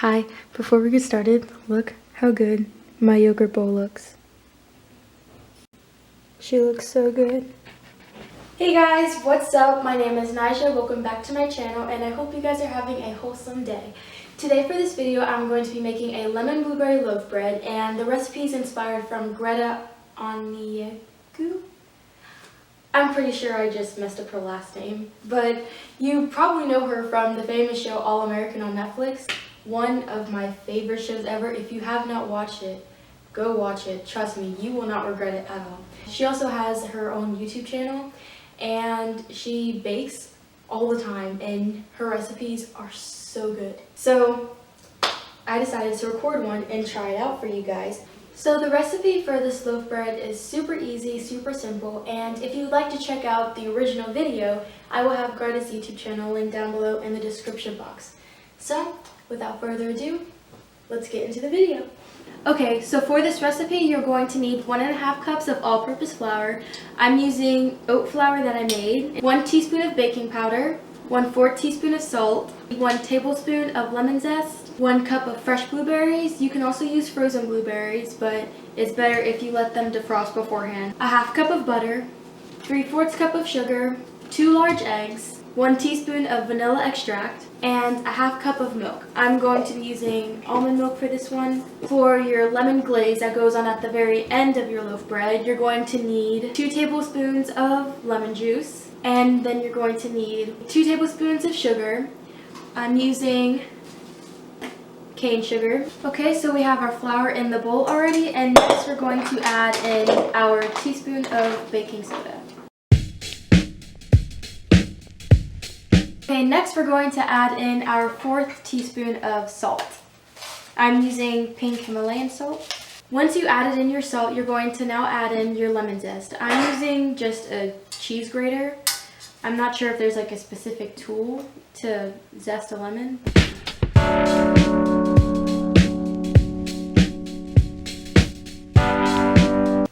Hi, before we get started, look how good my yogurt bowl looks. She looks so good. Hey guys, what's up? My name is Nija. Welcome back to my channel and I hope you guys are having a wholesome day. Today for this video, I'm going to be making a lemon blueberry loaf bread and the recipe is inspired from Greta Onieogou. I'm pretty sure I just messed up her last name, but you probably know her from the famous show All American on Netflix. One of my favorite shows ever. If you have not watched it, go watch it. Trust me, you will not regret it at all. She also has her own YouTube channel and she bakes all the time and her recipes are so good. So I decided to record one and try it out for you guys. So the recipe for this loaf bread is super easy, super simple, and if you'd like to check out the original video, I will have Greta's YouTube channel linked down below in the description box. So without further ado, let's get into the video. Okay, so for this recipe, you're going to need 1.5 cups of all-purpose flour. I'm using oat flour that I made, 1 teaspoon of baking powder, 1/4 teaspoon of salt, 1 tablespoon of lemon zest, 1 cup of fresh blueberries. You can also use frozen blueberries, but it's better if you let them defrost beforehand. A 1/2 cup of butter, 3/4 cup of sugar, 2 large eggs, 1 teaspoon of vanilla extract, and a 1/2 cup of milk. I'm going to be using almond milk for this one. For your lemon glaze that goes on at the very end of your loaf bread, you're going to need 2 tablespoons of lemon juice, and then you're going to need 2 tablespoons of sugar. I'm using cane sugar. Okay, so we have our flour in the bowl already, and next we're going to add in our teaspoon of baking soda. Okay, next we're going to add in our 1/4 teaspoon of salt. I'm using pink Himalayan salt. Once you added in your salt, you're going to now add in your lemon zest. I'm using just a cheese grater. I'm not sure if there's like a specific tool to zest a lemon.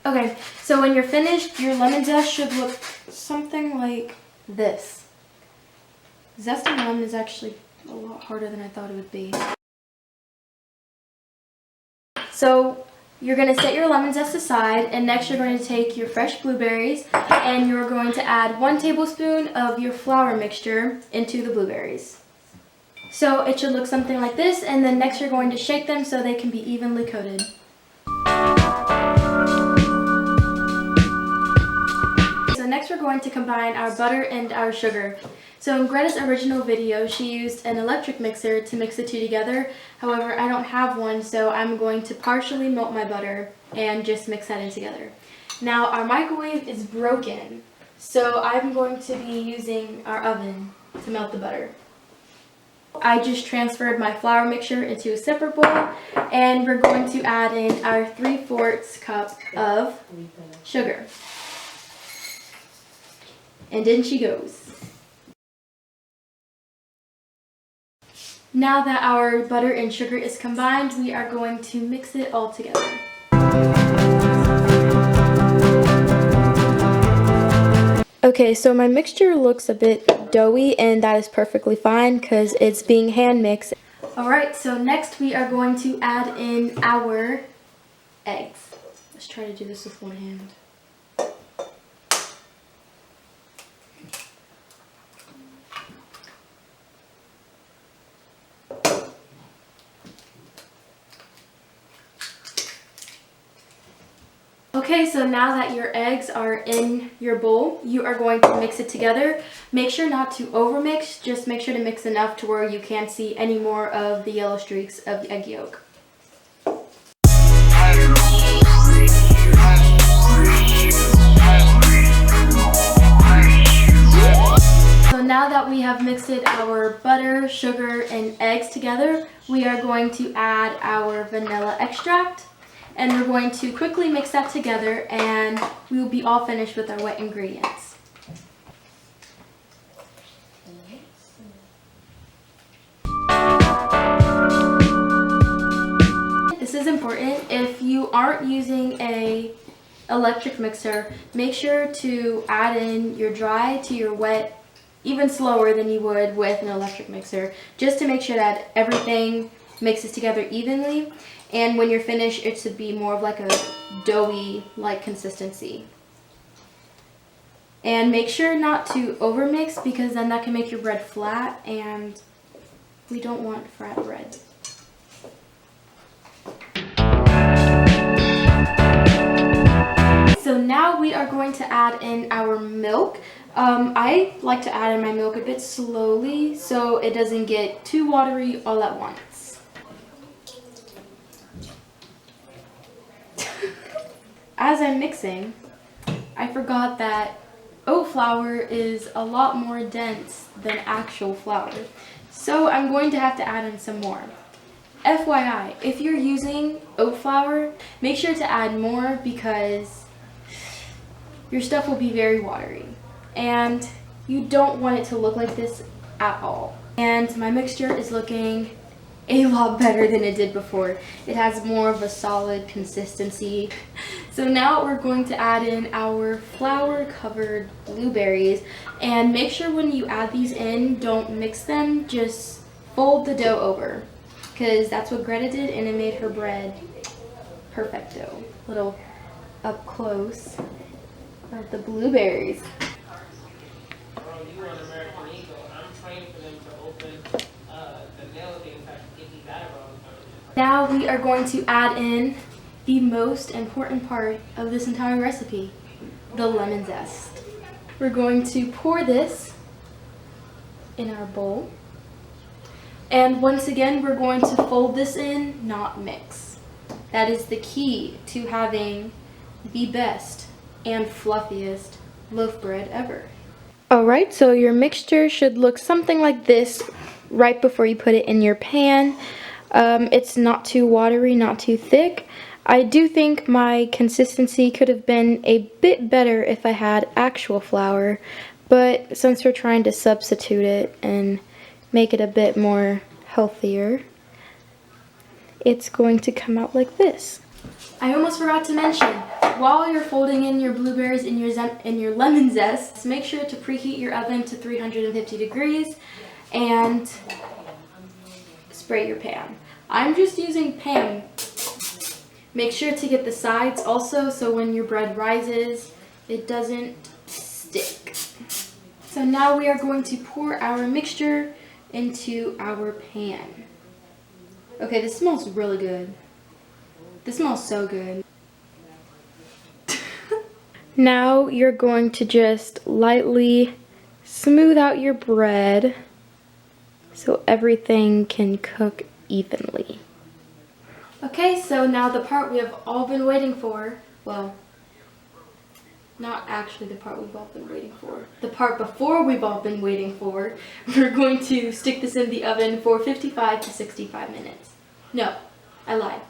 Okay, so when you're finished, your lemon zest should look something like this. Zesting lemon is actually a lot harder than I thought it would be. So you're going to set your lemon zest aside, and next you're going to take your fresh blueberries and you're going to add 1 tablespoon of your flour mixture into the blueberries. So it should look something like this, and then next you're going to shake them so they can be evenly coated. So next we're going to combine our butter and our sugar. So in Greta's original video, she used an electric mixer to mix the two together. However, I don't have one, so I'm going to partially melt my butter and just mix that in together. Now our microwave is broken, so I'm going to be using our oven to melt the butter. I just transferred my flour mixture into a separate bowl, and we're going to add in our 3/4 cup of sugar. And in she goes. Now that our butter and sugar is combined, we are going to mix it all together. Okay, so my mixture looks a bit doughy, and that is perfectly fine because it's being hand mixed. Alright, so next we are going to add in our eggs. Let's try to do this with one hand. Okay, so now that your eggs are in your bowl, you are going to mix it together. Make sure not to overmix, just make sure to mix enough to where you can't see any more of the yellow streaks of the egg yolk. So now that we have mixed our butter, sugar, and eggs together, we are going to add our vanilla extract. And we're going to quickly mix that together and we will be all finished with our wet ingredients. This is important. If you aren't using an electric mixer, make sure to add in your dry to your wet even slower than you would with an electric mixer, just to make sure that everything mixes together evenly. And when you're finished, it should be more of like a doughy-like consistency. And make sure not to overmix, because then that can make your bread flat, and we don't want flat bread. So now we are going to add in our milk. I like to add in my milk a bit slowly so it doesn't get too watery all at once. As I'm mixing, I forgot that oat flour is a lot more dense than actual flour. So I'm going to have to add in some more. FYI, if you're using oat flour, make sure to add more because your stuff will be very watery. And you don't want it to look like this at all. And my mixture is looking a lot better than it did before. It has more of a solid consistency. So now we're going to add in our flour covered blueberries, and make sure when you add these in, don't mix them, just fold the dough over, because that's what Greta did and it made her bread perfecto. Little up close of the blueberries. Now we are going to add in the most important part of this entire recipe, the lemon zest. We're going to pour this in our bowl. And once again, we're going to fold this in, not mix. That is the key to having the best and fluffiest loaf bread ever. Alright, so your mixture should look something like this right before you put it in your pan. It's not too watery, not too thick. I do think my consistency could have been a bit better if I had actual flour, but since we're trying to substitute it and make it a bit more healthier, it's going to come out like this. I almost forgot to mention, while you're folding in your blueberries and your lemon zest, make sure to preheat your oven to 350 degrees and spray your pan. I'm just using pan. Make sure to get the sides also, so when your bread rises, it doesn't stick. So now we are going to pour our mixture into our pan. Okay, this smells really good. This smells so good. Now you're going to just lightly smooth out your bread so everything can cook evenly. Okay, so now the part we have all been waiting for, well, not actually the part we've all been waiting for, the part before we've all been waiting for, we're going to stick this in the oven for 55 to 65 minutes. No, I lied.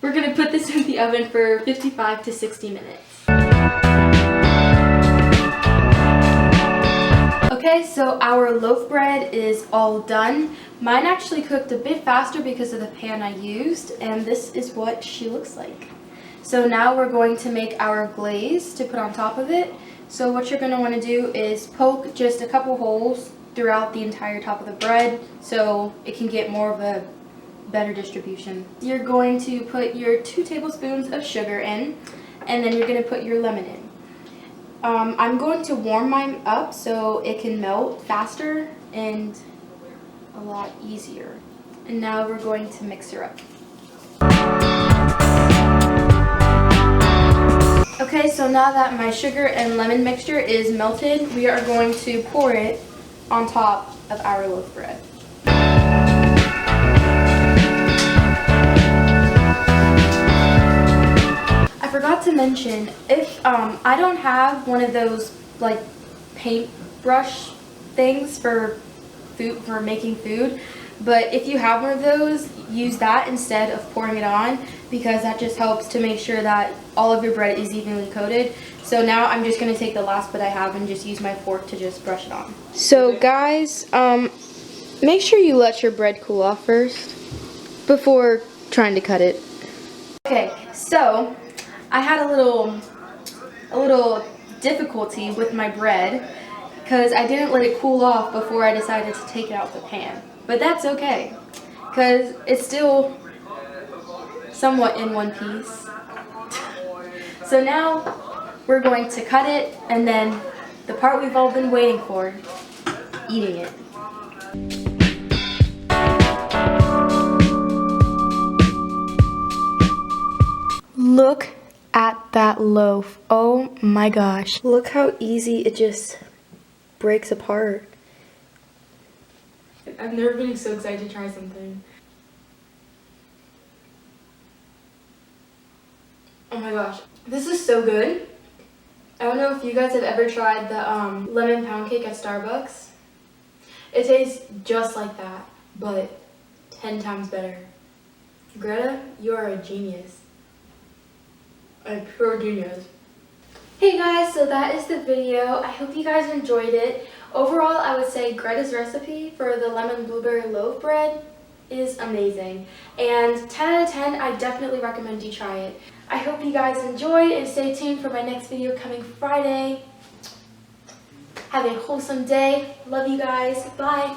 We're going to put this in the oven for 55 to 60 minutes. Okay, so our loaf bread is all done. Mine actually cooked a bit faster because of the pan I used, and this is what she looks like. So now we're going to make our glaze to put on top of it. So what you're going to want to do is poke just a couple holes throughout the entire top of the bread so it can get more of a better distribution. You're going to put your 2 tablespoons of sugar in, and then you're going to put your lemon in. I'm going to warm mine up so it can melt faster and a lot easier. And now we're going to mix her up. Okay, so now that my sugar and lemon mixture is melted, we are going to pour it on top of our loaf bread. I forgot to mention, if I don't have one of those like paintbrush things for making food, but if you have one of those, use that instead of pouring it on, because that just helps to make sure that all of your bread is evenly coated. So now I'm just going to take the last bit I have and just use my fork to just brush it on. So guys, make sure you let your bread cool off first before trying to cut it. Okay, so I had a little difficulty with my bread because I didn't let it cool off before I decided to take it out the pan. But that's okay. because it's still somewhat in one piece. So now we're going to cut it, and then the part we've all been waiting for, eating it. Look at that loaf. Oh my gosh. Look how easy it just breaks apart. I've never been so excited to try something. Oh my gosh. This is so good. I don't know if you guys have ever tried the lemon pound cake at Starbucks. It tastes just like that, but 10 times better. Greta, you are a genius. A pure genius. Hey guys, so that is the video. I hope you guys enjoyed it. Overall, I would say Greta's recipe for the lemon blueberry loaf bread is amazing. And 10 out of 10, I definitely recommend you try it. I hope you guys enjoyed, and stay tuned for my next video coming Friday. Have a wholesome day. Love you guys. Bye.